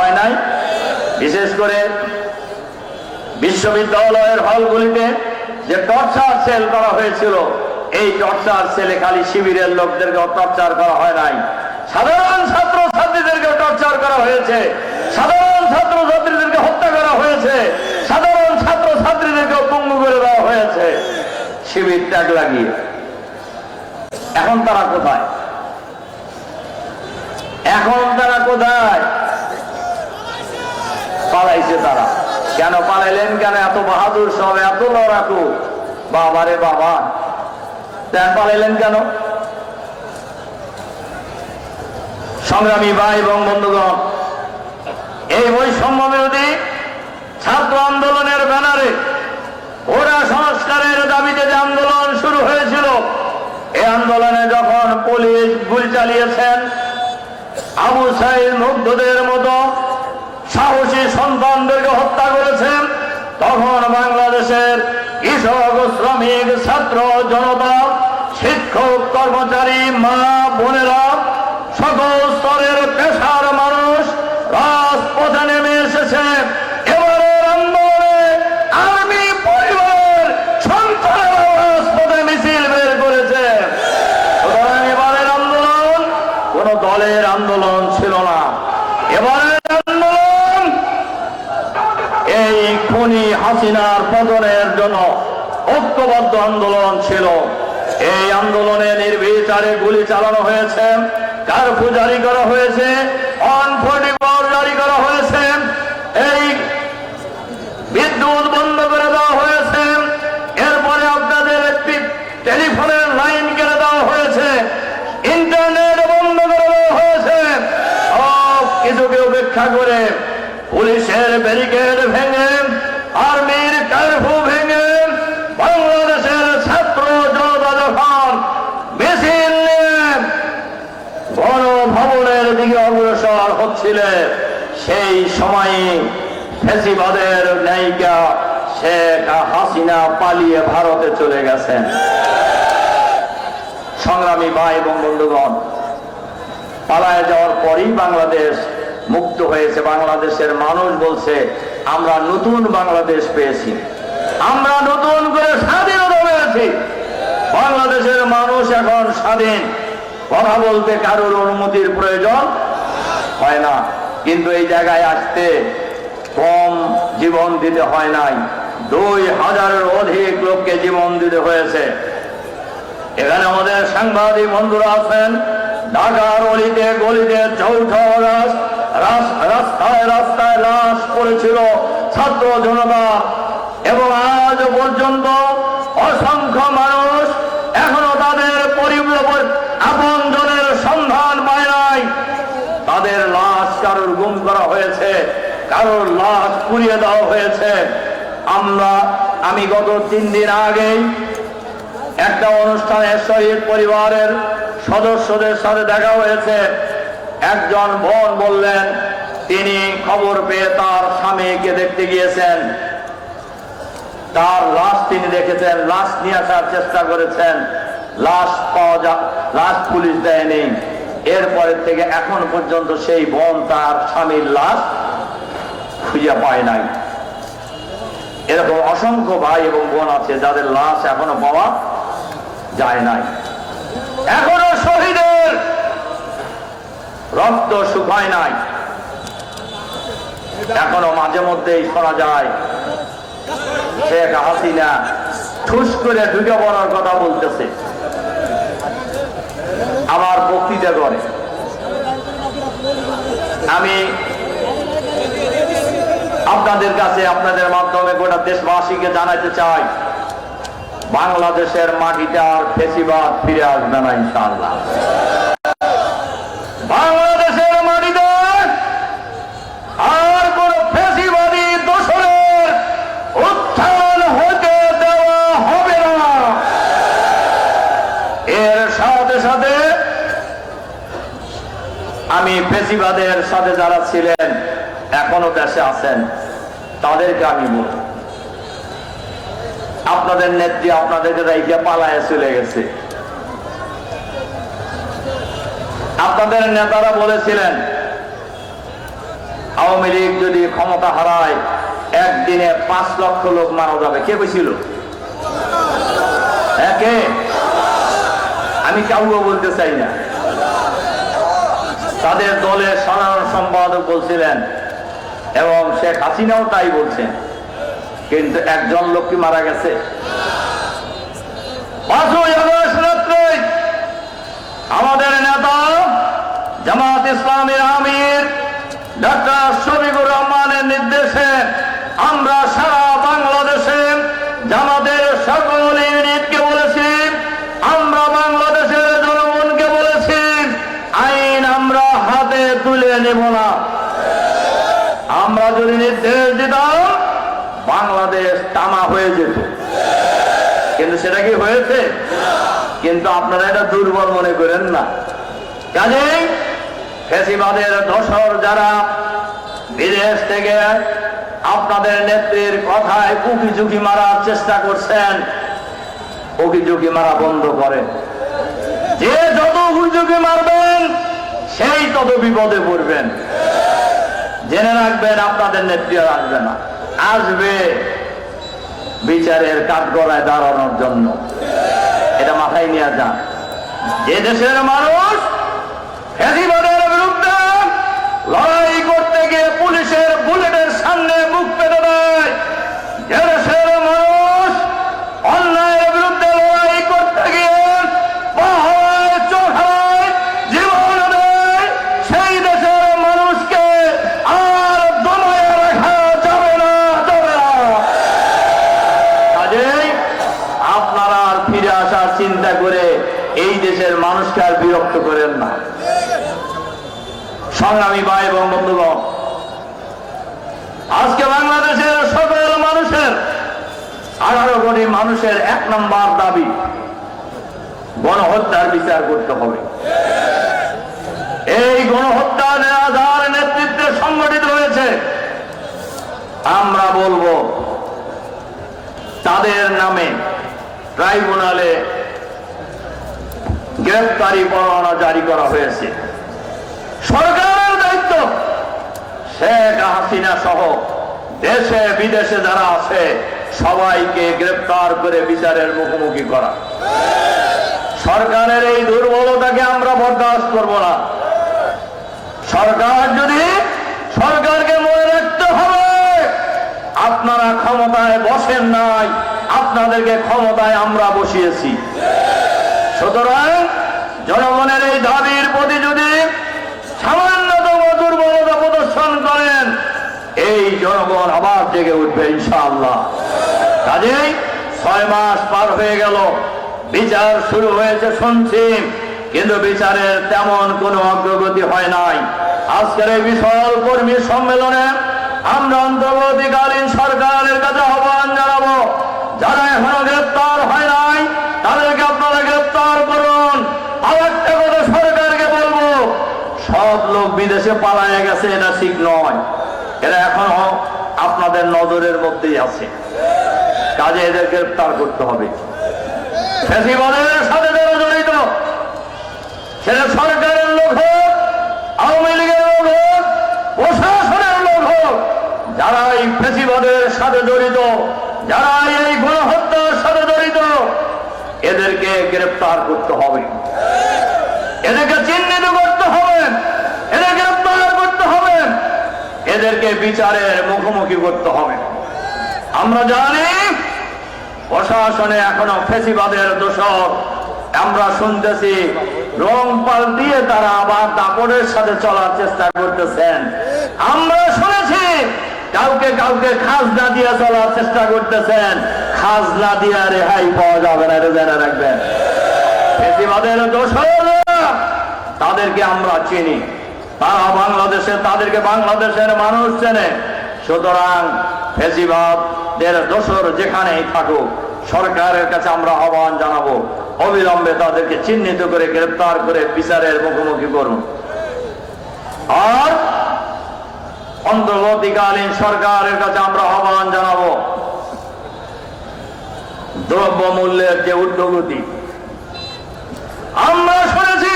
হয় নাই? বিশেষ করে বিশ্ববিদ্যালয়ের হলগুলিতে যে টর্চার সেল করা হয়েছিল, এই টর্চার সেলে খালি শিবিরের লোকদেরকে টর্চার করা হয় নাই, সাধারণ ছাত্র ছাত্রীদেরকে টর্চার করা হয়েছে, সাধারণ ছাত্র ছাত্রীদেরকে হত্যা করা হয়েছে, সাধারণ ছাত্র ছাত্রীদেরকে পঙ্গু করে দেওয়া হয়েছে শিবির ট্যাগ লাগিয়ে। এখন তারা কোথায়? এখন তারা কোথায়? পালাইছে তারা। কেন পালাইলেন? কেন এত বাহাদুর সব, এত লড়াকু? বাবারে বাবা, পালাইলেন কেন? সংগ্রামী ভাই এবং বন্ধুগণ, এই বৈষম্য বিরোধী ছাত্র আন্দোলনের ব্যানারে ওরা সংস্কারের দাবিতে যে আন্দোলন শুরু হয়েছিল, এই আন্দোলনে যখন পুলিশ গুলি চালিয়েছেন, আবু সাইদ মুগ্ধদের মতো সাহসী সন্তানদেরকে হত্যা করেছেন, তখন বাংলাদেশের কৃষক, শ্রমিক, ছাত্র জনতা, শিক্ষক, কর্মচারী, মা বোনেরা, সকল স্তরের পেশার মানুষ রাজপথে নেমে এসেছে। এবারের আন্দোলনে আর্মি পরিবার সন্তানেরা রাজপথে মিছিল বের করেছে। সুতরাং এবারের আন্দোলন কোন দলের আন্দোলন ছিল না। এবারের আন্দোলন এই খুনি হাসিনার পতনের জন্য ঐক্যবদ্ধ আন্দোলন ছিল। এই আন্দোলনে নির্বিচারে গুলি চালানো হয়েছে, কারফিউ জারি করা হয়েছে, 144 জারি করা হয়েছে, এই বিদ্যুৎ বন্ধ করে দেওয়া হয়েছে, এরপরে আপনাদের একটি টেলিফোনের লাইন কেটে দেওয়া হয়েছে, ইন্টারনেট বন্ধ করে দেওয়া হয়েছে। সব কিছুকে উপেক্ষা করে পুলিশের ব্যারিকেড ভেঙে, আর্মির কারফিউ ভেঙে বাংলাদেশের ছাত্র জনতা যখন মিছিল নিয়ে গণভবনের দিকে অগ্রসর হচ্ছিলেন, সেই সময়ে ফ্যাসিবাদের নায়িকা শেখ হাসিনা পালিয়ে ভারতে চলে গেছেন। সংগ্রামী ভাই এবং বন্ধুগণ, পালায় যাওয়ার পরই বাংলাদেশ মুক্ত হয়েছে। বাংলাদেশের মানুষ বলছে, আমরা নতুন বাংলাদেশ পেয়েছি, আমরা নতুন করে স্বাধীনতা পেয়েছি। বাংলাদেশের মানুষ এখন স্বাধীন, কথা বলতে কারোর অনুমতির প্রয়োজন হয় না। কিন্তু এই জায়গায় আসতে কম জীবন দিতে হয় নাই, 2000-এর অধিক লোককে জীবন দিতে হয়েছে। এখানে আমাদের সাংবাদিক বন্ধুরা আছেন, ঢাকার অলিতে গলিতে চৌঠা রাস্তায় রাস্তায় লাশ পড়েছিল ছাত্র জনতা, এবং আজ পর্যন্ত অসংখ্য মানুষ এখনো তাদের আপনজনের সন্ধান পায় নাই। তাদের লাশ কারোর গুম করা হয়েছে, কারোর লাশ পুড়িয়ে দেওয়া হয়েছে। আমি গত 3 দিন আগেই একটা অনুষ্ঠানে শহীদ পরিবারের সদস্যদের সাথে দেখা হয়েছে। একজন বোন বললেন, তিনি খবর পেয়ে তার স্বামীকে দেখতে গিয়েছেন, তার লাশ তিনি দেখেছেন, লাশ নিয়ে আসার চেষ্টা করেছেন, লাশ পুলিশ দেয়নি। এরপরের থেকে এখন পর্যন্ত সেই বোন তার স্বামীর লাশ খুঁজে পায় নাই। এরকম অসংখ্য ভাই এবং বোন আছে যাদের লাশ এখনো পাওয়া যায় নাই। এখনো শহীদের রক্ত শুকায় নাই। এখনো মাঝে মধ্যেই শোনা যায় শেখ হাসিনা ঠুস করে ঢুকে পড়ার কথা বলতেছে, আবার বক্তৃতা করে। আমি আপনাদের কাছে, আপনাদের মাধ্যমে গোটা দেশবাসীকে জানাতে চাই, বাংলাদেশের মাটিতে আর ফ্যাসিবাদ ফিরে আসবে না ইনশাআল্লাহ। বাংলাদেশের মাটিতে আর কোন ফ্যাসিবাদী দোসরের উত্থান হতে দেওয়া হবে না। এর সাথে সাথে আমি ফ্যাসিবাদের সাথে যারা ছিলেন, এখনো দেশে আছেন, তাদেরকে আমি বলব, আপনাদের নেত্রী আপনাদেরকে রাইখা পালায় চলে গেছে। আপনাদের নেতারা বলেছিলেন আওয়ামী লীগ যদি ক্ষমতা হারায় একদিনে 5 লক্ষ লোক মারা যাবে। কে বলছিল? কে? আমি কাউকে বলতে চাই না। তাদের দলের সাধারণ সম্পাদক বলছিলেন এবং শেখ হাসিনাও তাই বলছেন, কিন্তু একজন লোক কি মারা গেছে? 5ই আগস্ট রাত্রে আমাদের নেতা জামাত ইসলামীর আমির ডক্টর শফিকুর রহমানের নির্দেশে আমরা সারা বাংলাদেশে জামাতের সকল ইউনিটকে বলেছি, আমরা বাংলাদেশের জনগণকে বলেছি, আইন আমরা হাতে তুলে নেব না। আমরা যদি নির্দেশ দিতাম বাংলাদেশ তামা হয়ে যেত, কিন্তু সেটা কি হয়েছে? কিন্তু আপনারা এটা দুর্বল মনে করেন না। কাজেই ফ্যাসিবাদের দোসর যারা বিদেশ থেকে আপনাদের নেত্রীর কথায় উকি ঝুঁকি মারার চেষ্টা করছেন, উকি ঝুঁকি মারা বন্ধ করেন। যে যত উকি ঝুঁকি মারবেন সেই তত বিপদে পড়বেন। জেনে রাখবেন আপনাদের নেত্রী আর আসবে না, আসবে বিচারের কাঠগড়ায় দাঁড়ানোর জন্য। এটা মাথায় নিয়ে যান। যে দেশের মানুষ ফ্যাসিবাদের বিরুদ্ধে লড়াই করতে গিয়ে পুলিশের বুলেটের সামনে মুখ পেতে দেয়, যে দেশের মানুষ অন্যায়ের বিরুদ্ধে লড়াই করতে গিয়ে পাহাড় চোখায় জীবন দেয়, সেই দেশের মানুষকে আর দমায় রাখা যাবে না, যাবে না। কাজেই আপনারা আর ফিরে আসার চিন্তা করে এই দেশের মানুষকে আর বিরক্ত করেন না। সংগ্রামী ভাই এবং বন্ধুগণ, আজকে বাংলাদেশের সকল মানুষের 18 কোটি মানুষের 1 নম্বর দাবি গণহত্যার বিচার করতে হবে। এই গণহত্যা যার নেতৃত্বে সংগঠিত হয়েছে, আমরা বলবো তাদের নামে ট্রাইব্যুনালে গ্রেফতারি পরোয়ানা জারি করা হয়েছে। সরকারের দায়িত্ব শেখ হাসিনা সহ দেশে বিদেশে যারা আছে সবাইকে গ্রেফতার করে বিচারের মুখোমুখি করা। সরকারের এই দুর্বলতাকে আমরা বরদাস্ত করব না। সরকারকে মনে রাখতে হবে, আপনারা ক্ষমতায় বসেন নাই, আপনাদেরকে ক্ষমতায় আমরা বসিয়েছি। সুতরাং জনগণের এই দাবির প্রতি যদি সামান্যতম দুর্বলতা প্রদর্শন করেন, এই জনগণ আবার জেগে উঠবে ইনশাআল্লাহ। কাজেই 6 মাস পার হয়ে গেল, বিচার শুরু হয়েছে শুনছি, কিন্তু বিচারের তেমন কোনো অগ্রগতি হয় নাই। আজকের এই বিশাল কর্মী সম্মেলনে আমরা অন্তর্বর্তীকালীন সরকারের কাছে আহ্বান জানাবো, যারা এখনো গ্রেপ্তার হয় নাই তাদেরকে আপনারা গ্রেপ্তার করুন। আর একটা কথা সরকারকে বলবো, সব লোক বিদেশে পালায় গেছে এটা ঠিক নয়, এরা এখনো আপনাদের নজরের মধ্যেই আছে। কাজে এদের গ্রেপ্তার করতে হবে। ফ্যাসিবাদের সাথে যারা জড়িত, সেটা সরকারের লোক হোক, আওয়ামী লীগের লোক হোক, প্রশাসনের লোক হোক, যারা এই ফ্যাসিবাদের সাথে জড়িত, যারা এই গণহত্যার সাথে জড়িত, এদেরকে গ্রেপ্তার করতে হবে, এদেরকে চিহ্নিত করতে হবে, এদের গ্রেপ্তার করতে হবে, এদেরকে বিচারের মুখোমুখি করতে হবে। আমরা জানি প্রশাসনে এখনো ফ্যাসিবাদের দোষর। আমরা শুনতেছি রং পাল্টিয়ে তারা আবার দাপটের সাথে চলার চেষ্টা করতেছেন। আমরা শুনেছি কাউকে খাজনা দিয়ে চলার চেষ্টা করতেছেন। খাজনা দিয়ে রেহাই পাওয়া যাবে না, এটা জেনে রাখবেন। ফ্যাসিবাদের দোষর তাদেরকে আমরা চিনি, তারা বাংলাদেশে, তাদেরকে বাংলাদেশের মানুষ চেনে। সুতরাং ফ্যাসিবাদের দোষর যেখানেই থাকুক, সরকারের কাছে আমরা আহ্বান জানাবো, অবিলম্বে তাদেরকে চিহ্নিত করে গ্রেপ্তার করে বিচারের মুখোমুখি করুন। আর অন্তর্বর্তীকালীন সরকারের কাছে আমরা আহ্বান জানাবো, দ্রব্য মূল্যের যে ঊর্ধ্বগতি আমরা শুনেছি,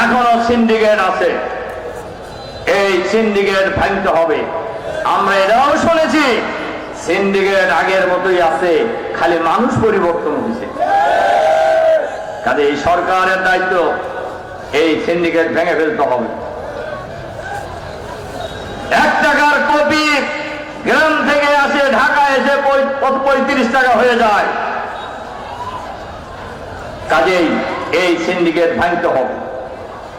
এখনো সিন্ডিকেট আছে। এই সিন্ডিকেট ভাঙতে হবে। আমরা এটাও শুনেছি সিন্ডিকেট আগের মতোই আছে, খালি মানুষ পরিবর্তন হয়েছে। কাজে এই সরকারের দায়িত্ব এই সিন্ডিকেট ভেঙে ফেলতে হবে। 1 টাকার কপি গ্রাম থেকে আসে ঢাকা এসে 35 টাকা হয়ে যায়। কাজেই এই সিন্ডিকেট ভাঙতে হবে,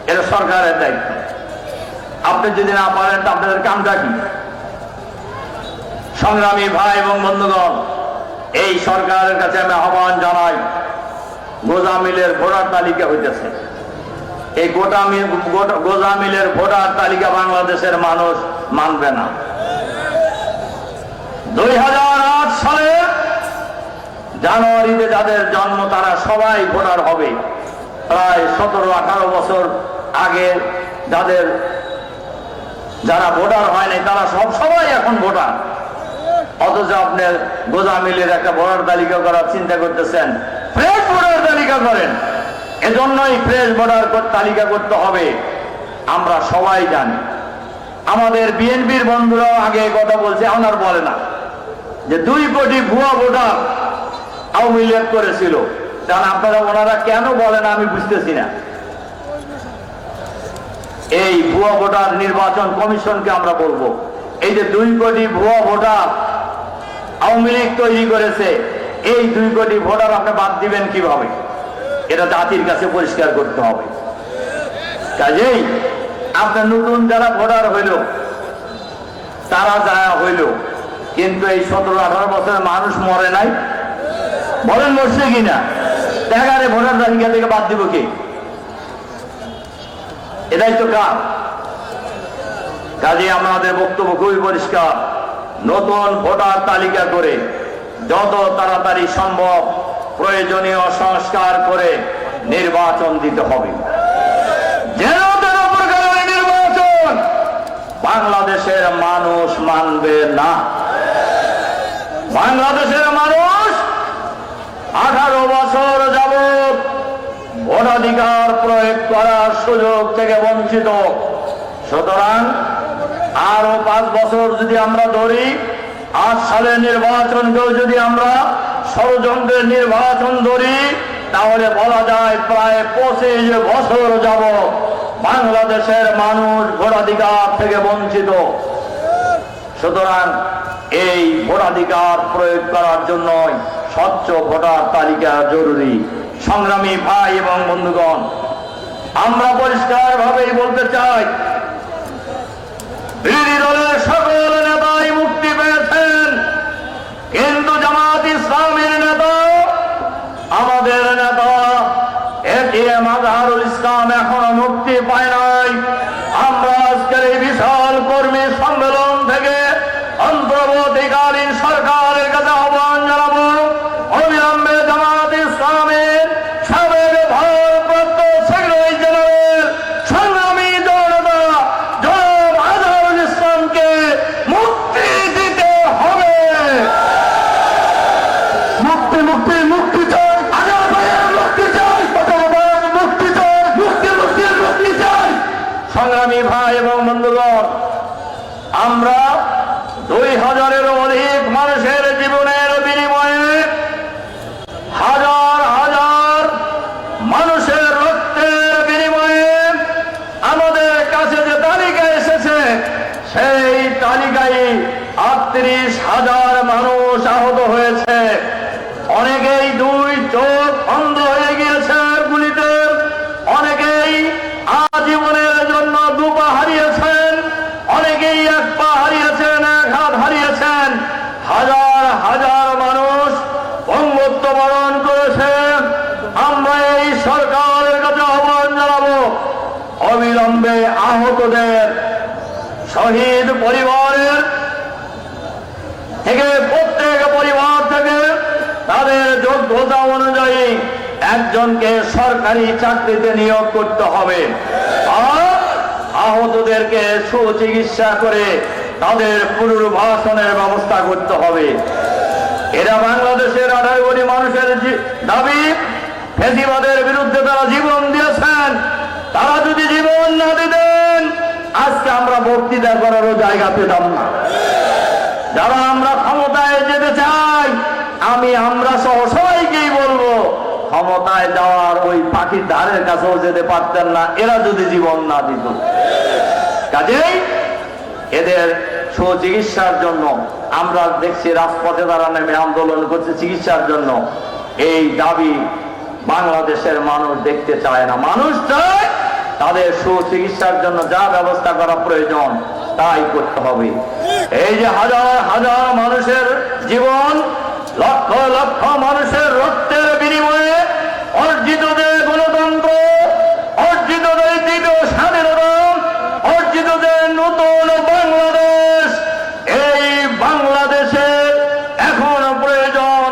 এটা সরকারের দায়িত্ব। আপনি যদি না পারেন তো আপনাদের কামটা কি? সংগ্রামী ভাই এবং বন্ধুগণ, এই সরকারের কাছে আমি আহ্বান জানাই, গোজামিলের ভোটার তালিকা হইতেছে। এই গোজামিলের ভোটার তালিকা বাংলাদেশের মানুষ মানবে না। 2008 সালে জানুয়ারিতে যাদের জন্ম তারা সবাই ভোটার হবে। প্রায় 17-18 বছর আগে যারা ভোটার হয়নি তারা সবাই এখন ভোটার। অথচ আপনার গোজামিলের একটা ভোটার তালিকা করার চিন্তা করতেছেন। ফ্রেশ ভোটার তালিকা করেন, এজন্যই ফ্রেশ ভোটার তালিকা করতে হবে। আমরা সবাই জানি, আমাদের বিএনপির বন্ধুরাও আগে কথা বলছে, এখন আর বলে না যে 2 কোটি ভুয়া ভোটার আওয়ামী লীগ করেছিল। কারণ আপনারা ওনারা কেন বলে না আমি বুঝতেছি না। এই ভুয়া ভোটার নির্বাচন কমিশনকে আমরা বলবো, এই যে 2 কোটি ভুয়া ভোটার আওয়ামী লীগ তৈরি করেছে, এই 2 কোটি ভোটার আপনি বাদ দিবেন কিভাবে? এটা জাতির কাছে পরিষ্কার করতে হবে। কাজেই আপনার নতুন যারা ভোটার হইল তারা যারা হইল, কিন্তু এই 17-18 বছরের মানুষ মরে নাই, বলেন মরছে কিনা? টাকারে ভোটার তালিকা থেকে বাদ দিব কে? এটাই তো কাজ। কাজে আমাদের বক্তব্য খুবই পরিষ্কার, নতুন ভোটার তালিকা করে যত তাড়াতাড়ি সম্ভব প্রয়োজনীয় সংস্কার করে নির্বাচন দিতে হবে। যেন তেন প্রকারের নির্বাচন বাংলাদেশের মানুষ মানবে না। বাংলাদেশের মানুষ 18 বছর যাবৎ ভোটাধিকার প্রয়োগ করার সুযোগ থেকে বঞ্চিত। সুতরাং আরো 5 বছর যদি আমরা ধরি, 8 সালের নির্বাচনকেও যদি আমরা ষড়যন্ত্রের নির্বাচন ধরি, তাহলে বলা যায় প্রায় 25 বছর যাবৎ বাংলাদেশের মানুষ ভোটাধিকার থেকে বঞ্চিত। সুতরাং এই ভোটাধিকার প্রয়োগ করার জন্য স্বচ্ছ ভোটার তালিকা জরুরি। সংগ্রামী ভাই এবং বন্ধুগণ, আমরা পরিষ্কার ভাবেই বলতে চাই, বিরোধী দলের সকল নেতাই মুক্তি পেয়েছেন, কিন্তু জামাত ইসলামের নেতা, আমাদের নেতা এটিএম আজহারুল ইসলাম এখনো মুক্তি পায় নাই। আমরা আজকের এই বিশাল কর্মী সম্মেলন থেকে অন্তর্বর্তীকালীন সরকারের কাছে আহ্বান জানাবো, অবিলম্বে জামাত ইসলামের সাবেক ভারপ্রাপ্ত সেক্রেটারি জেনারেল সংগ্রামী জনতা জনাব আজহারুল ইসলামকে মুক্তি দিতে হবে। মুক্তি মুক্তি মুক্তি চাই, আজহার ভাইয়ের মুক্তি চাই, মুক্তি চাই, মুক্তি মুক্তি মুক্তি চাই। সংগ্রামী ভাই এবং বন্ধুগণ, আমরা 2000-এরও অধিক মানুষের জীবনের বিনিময়ে হাজার হাজার মানুষের রক্তের বিনিময়ে আমাদের কাছে যে তালিকা এসেছে, সেই তালিকায় 38,000 মানুষ আহত হয়েছে। অনেকেই 2 চোখ অন্ধ হয়ে গিয়েছে গুলিতে, অনেকেই আজীবনের জন্য 2 পা হারিয়েছেন, অনেকেই 1 পা হারিয়েছেন, 1 হাত হারিয়েছেন। হাজার হাজার মানুষ বঙ্গত্ব বরণ করেছে। আমরা এই সরকারের কাছে আহ্বান জানাবো, অবিলম্বে আহতদের শহীদ পরিবারের থেকে, প্রত্যেক পরিবার থেকে তাদের যোগ্যতা অনুযায়ী একজনকে সরকারি চাকরিতে নিয়োগ করতে হবে, আর আহতদেরকে সুচিকিৎসা করে তাদের পুনর্বাসনের ব্যবস্থা করতে হবে। এরা বাংলাদেশের 18 কোটি মানুষের দাবি। ফ্যাসিবাদের বিরুদ্ধে তারা জীবন দিয়েছেন, তারা যদি জীবন না দিতেন আজকে আমরা বক্তৃতা করারও জায়গা পেতাম না। যারা আমরা ক্ষমতায় যেতে চাই, আমরা সহ সবাইকেই বলবো, ক্ষমতায় যাওয়ার ওই পাখির ধারের কাছেও যেতে পারতেন না এরা যদি জীবন না দিত। কাজেই এদের সুচিকিৎসার জন্য আমরা দেখছি রাজপথে তারা নেমে আন্দোলন করছে চিকিৎসার জন্য। এই দাবি বাংলাদেশের মানুষ দেখতে চায় না। মানুষ চায় তাদের সুচিকিৎসার জন্য যা ব্যবস্থা করা প্রয়োজন তাই করতে হবে। এই যে হাজার হাজার মানুষের জীবন, লক্ষ লক্ষ মানুষের রক্তের বিনিময়ে অর্জিত যে গণতন্ত্র, অর্জিত যে দ্বিতীয় স্বাধীনতা, অর্জিত যে নতুন বাংলাদেশ, এই বাংলাদেশের এখন প্রয়োজন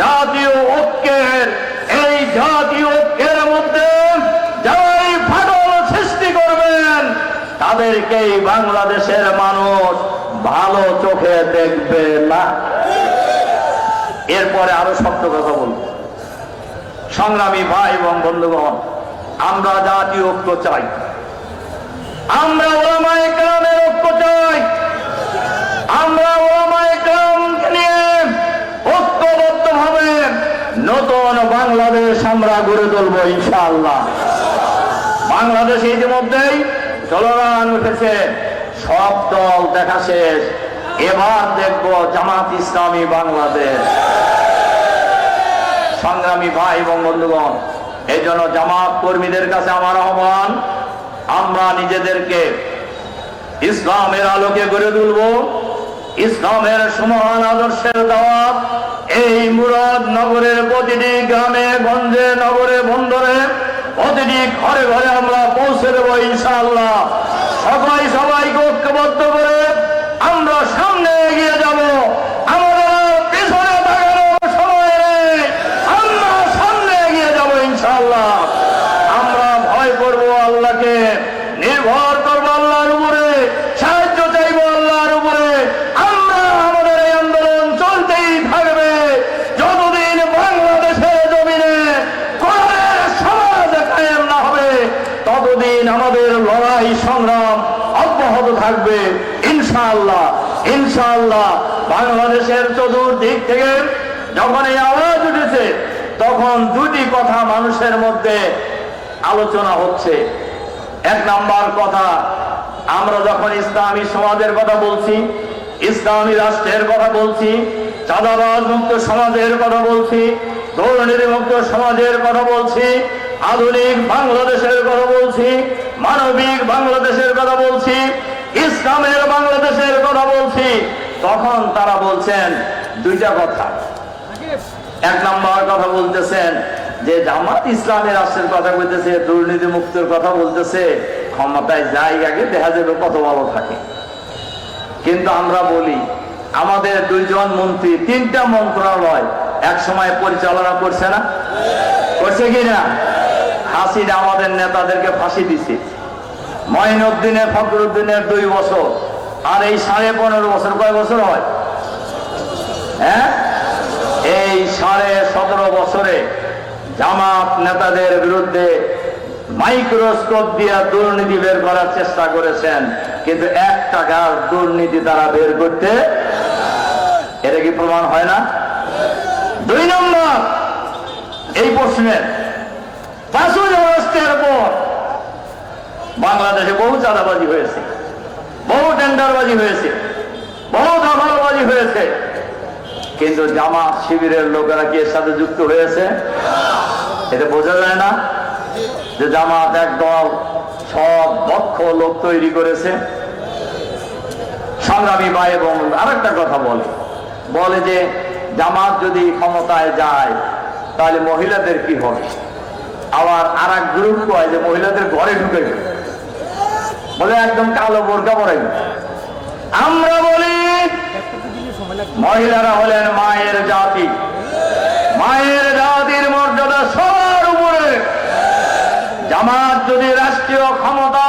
জাতীয় ঐক্যের। এই জাতীয় ঐক্যের মধ্যে যারাই ফাটল সৃষ্টি করবেন তাদেরকেই বাংলাদেশের মানুষ ভালো চোখে দেখবে না। এরপরে আরো শক্ত কথা বলবো। সংগ্রামী ভাই এবং বন্ধুগণ, আমরা জাতীয় ঐক্য চাই, আমরা ওলামায়ে কেরামের ঐক্য চাই, আমরা ওলামায়ে কেরামকে নিয়ে ঐক্যবদ্ধভাবে নতুন বাংলাদেশ আমরা গড়ে তুলব ইনশাআল্লাহ। বাংলাদেশে ইতিমধ্যেই স্লোগান উঠেছে, সব দল দেখা শেষ, এবার দেখব জামাত ইসলামী বাংলাদেশ। সংগ্রামী ভাই এবং বন্ধুগণ, এই জন্য জামাত কর্মীদের কাছে আমার আহ্বান, আমরা নিজেদেরকে ইসলামের আলোকে গড়ে তুলব। ইসলামের সমান আদর্শের দাওয়াত এই মুরাদ নগরের প্রতিটি গ্রামে গঞ্জে নগরে বন্দরে প্রতিটি ঘরে ঘরে আমরা পৌঁছে দেবো ইনশাআল্লাহ। সবাই সবাইকে ঐক্যবদ্ধ করে আমরা সামনে এগিয়ে যাব। আমাদের পিছনে তাকানোর সময় নেই, আমরা সামনে এগিয়ে যাব ইনশাআল্লাহ। আমরা ভয় করব আল্লাহকে, নির্ভর করব আল্লাহর উপরে, সাহায্য চাইব আল্লাহর উপরে। আমরা আমাদের এই আন্দোলন চলতেই থাকবে যতদিন বাংলাদেশের জমিনে কোরআনের সমাজ কায়েম না হবে, ততদিন আমাদের লড়াই সংগ্রাম অব্যাহত থাকবে ইনশাআল্লাহ। ইনশাআল্লাহ বাংলাদেশের চতুর্দিক থেকে যখন এই আওয়াজ উঠেছে, তখন দুটি কথা মানুষের মধ্যে আলোচনা হচ্ছে। এক নাম্বার কথা, আমরা যখন ইসলামী সমাজের কথা বলছি, ইসলামী রাষ্ট্রের কথা বলছি, চাঁদাবাজ মুক্ত সমাজের কথা বলছি, দুর্নীতি মুক্ত সমাজের কথা বলছি, আধুনিক বাংলাদেশের কথা বলছি, মানবিক বাংলাদেশের কথা বলছি, ইসলামের বাংলাদেশের কথা বলছি, তখন তারা বলছেন দুইটা কথা। এক নম্বর কথা বলতেছেন যে জামাত ইসলামের রাষ্ট্রের কথা বলতেছে, দুর্নীতি মুক্তের কথা বলতেছে, ক্ষমতায় যাই আগে দেখা যাবে কত ভালো থাকে। কিন্তু আমরা বলি আমাদের দুইজন মন্ত্রী তিনটা মন্ত্রণালয় এক সময় পরিচালনা করছে না, করছে কিনা? হাসিনা আমাদের নেতাদেরকে ফাঁসি দিছে। মঈনুদ্দিনের ফখরুদ্দিনের 2 বছর, আর এই 15.5 বছর, কয় বছর হয়? হ্যাঁ, এই 17.5 বছরে জামাত নেতাদের বিরুদ্ধে মাইক্রোস্কোপ দিয়ে দুর্নীতি বের করার চেষ্টা করেছেন, কিন্তু 1 টাকার দুর্নীতি তারা বের করতে, এটা কি প্রমাণ হয় না? 2 নম্বর এই প্রশ্নের 5 আগস্টের পর বাংলাদেশে বহু চাঁদাবাজি হয়েছে, বহু টেন্ডারবাজি হয়েছে, বহু দখলবাজি হয়েছে, কিন্তু জামাত শিবিরের লোকেরা কি এর সাথে যুক্ত হয়েছে? এটা বোঝা যায় না যে জামাত একদল সব দক্ষ লোক তৈরি করেছে। সংগ্রামী ভাই এবং আরেকটা কথা বলে যে জামাত যদি ক্ষমতায় যায় তাহলে মহিলাদের কি হবে? আবার আর এক গ্রুপ কয় যে মহিলাদের ঘরে ঢুকে বলে একদম কালো বোরকা পরাই। আমরা বলি মহিলারা হলেন মায়ের জাতি, মায়ের জাতির মর্যাদা সবার উপরে। জামাত যদি রাষ্ট্রীয় ক্ষমতা,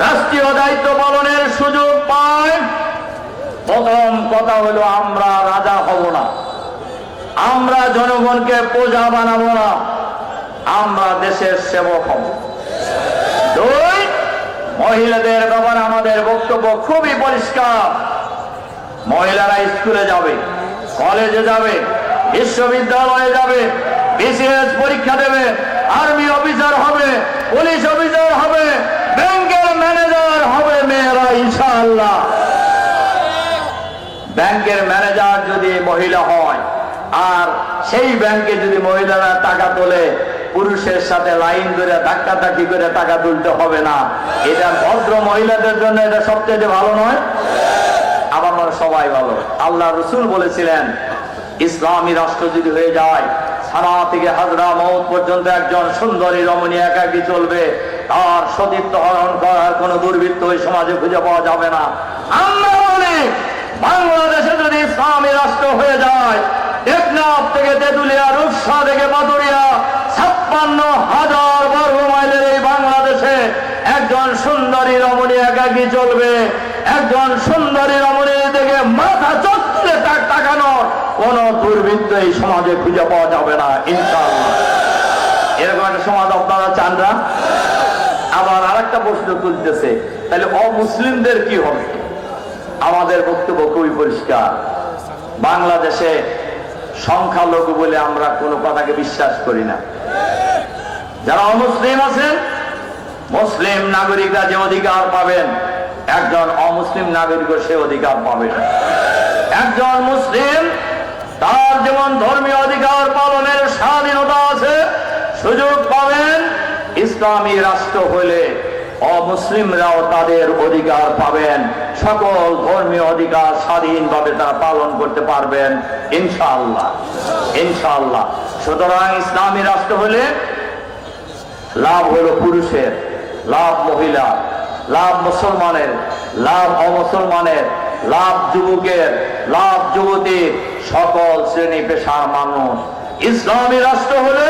রাষ্ট্রীয় দায়িত্ব পালনের সুযোগ পায়, প্রথম কথা হলো আমরা রাজা হব না, আমরা জনগণকে প্রজা বানাবো না, আমরা দেশের সেবক হব। 2, মহিলাদের ব্যাপারে আমাদের বক্তব্য খুবই পরিষ্কার। মহিলারা স্কুলে যাবে, কলেজে যাবে, বিশ্ববিদ্যালয়ে যাবে, বিসিএস পরীক্ষা দেবে, আর্মি অফিসার হবে, পুলিশ অফিসার হবে, ব্যাংকের ম্যানেজার হবে মেয়েরা ইনশাআল্লাহ। ব্যাংকের ম্যানেজার যদি মহিলা হয় আর সেই ব্যাংকে যদি মহিলারা টাকা তোলে, পুরুষের সাথে লাইন ধরে ধাক্কাধাক্কি করে টাকা তুলতে হবে না। এটা ভদ্র মহিলাদের জন্য এটা সবচেয়ে ভালো নয়? আবার মানে সবাই ভালো। আল্লাহ রসুল বলেছিলেন, ইসলামী রাষ্ট্র যদি হয়ে যায়, সানা থেকে হাজরা মউত পর্যন্ত একজন সুন্দরী রমণী একাকী চলবে, তার সতীত্ব হরণ করার কোন দুর্বৃত্ত ওই সমাজে খুঁজে পাওয়া যাবে না। আমরা বলি, বাংলাদেশে যদি ইসলামী রাষ্ট্র হয়ে যায়, টেকনাফ থেকে তেঁতুলিয়া, রূপসা থেকে মাদুরিয়া, 56,000 বর্গ মাইলের এই বাংলাদেশে একজন সুন্দরী রমণী একাকী চলবে। একজন সুন্দরী রমণীর দিকে মাথা চক্রে তাকানোর কোন দুর্বৃত্ত এই সমাজে খুঁজে পাওয়া যাবে না ইনশাআল্লাহ। এরকম একটা সমাজ আপনারা চান না? আবার আরেকটা প্রশ্ন তুলতেছে, তাহলে অমুসলিমদের কি হবে? আমাদের বক্তব্য খুবই পরিষ্কার। বাংলাদেশে সংখ্যালঘু বলে আমরা কোনো কথাকে বিশ্বাস করি না। যারা অমুসলিম আছেন, মুসলিম নাগরিকরা যে অধিকার পাবেন, একজন অমুসলিম নাগরিক সে অধিকার পাবেন। একজন মুসলিম তার যেমন ধর্মীয় অধিকার পালনের স্বাধীনতা আছে, সুযোগ পাবেন। ইসলামী রাষ্ট্র হলে অমুসলিমরাও তাদের অধিকার পাবেন, সকল ধর্মীয় অধিকার স্বাধীনভাবে তারা পালন করতে পারবেন ইনশাআল্লাহ, ইনশাআল্লাহ। সুতরাং ইসলামী রাষ্ট্র হলে লাভ হলো পুরুষের, লাভ মহিলা, লাভ মুসলমানের, লাভ অমুসলমানের, লাভ যুবকের, লাভ যুবতীর, সকল শ্রেণী পেশার মানুষ। ইসলামী রাষ্ট্র হলে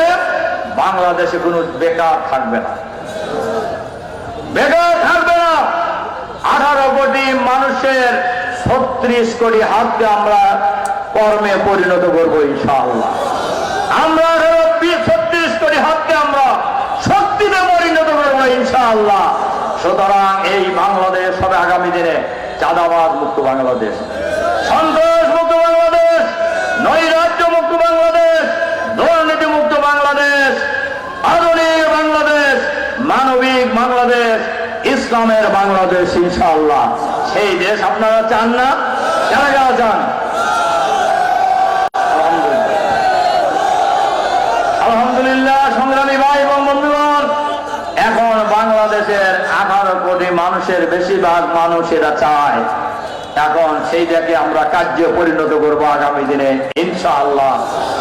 বাংলাদেশে কোনো বেকার থাকবে না, বেকার থাকবে না। 18 কোটি মানুষের 36 কোটি হাতকে আমরা কর্মে পরিণত করবো ইনশাআল্লাহ। আমরা 36 কোটি হাতকে আমরা শক্তিতে পরিণত করবো ইনশাআল্লাহ। সুতরাং এই বাংলাদেশ হবে আগামী দিনে চাঁদাবাজ মুক্ত বাংলাদেশ, সন্ত্রাস মুক্ত বাংলাদেশ, নৈরাজ্য মুক্ত বাংলাদেশ, দুর্নীতি মুক্ত বাংলাদেশ, আধুনিক বাংলাদেশ, মানবিক বাংলাদেশ, ইসলামের বাংলাদেশ ইনশাআল্লাহ। সেই দেশ আপনারা চান না? যারা যারা চান আলহামদুলিল্লাহ। সংগ্রামী ভাই এবং বন্ধুগণ, এখন বাংলাদেশের 18 কোটি মানুষের বেশিরভাগ মানুষ এরা চায়, এখন সেইটাকে আমরা কার্যে পরিণত করবো আগামী দিনে ইনশাআল্লাহ।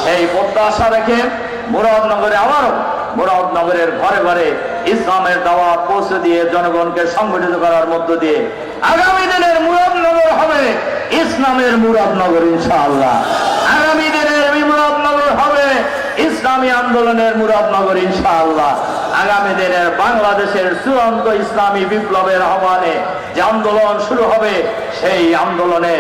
সেই প্রত্যাশা রেখে মুরাদনগরে আবারও মুরাদনগরের ঘরে ঘরে ইসলামের দাওয়াত পৌঁছে দিয়ে জনগণকে সংগঠিত করার মধ্য দিয়ে আগামী দিনের মুরাদনগর হবে ইসলামের মুরাদনগর ইনশাআল্লাহ। আগামী দিনের মুরাদনগর হবে ইসলামী আন্দোলনের মুরাদনগর ইনশাআল্লাহ। আগামী দিনের বাংলাদেশের চূড়ান্ত ইসলামী বিপ্লবের আহ্বানে যে আন্দোলন শুরু হবে, সেই আন্দোলনে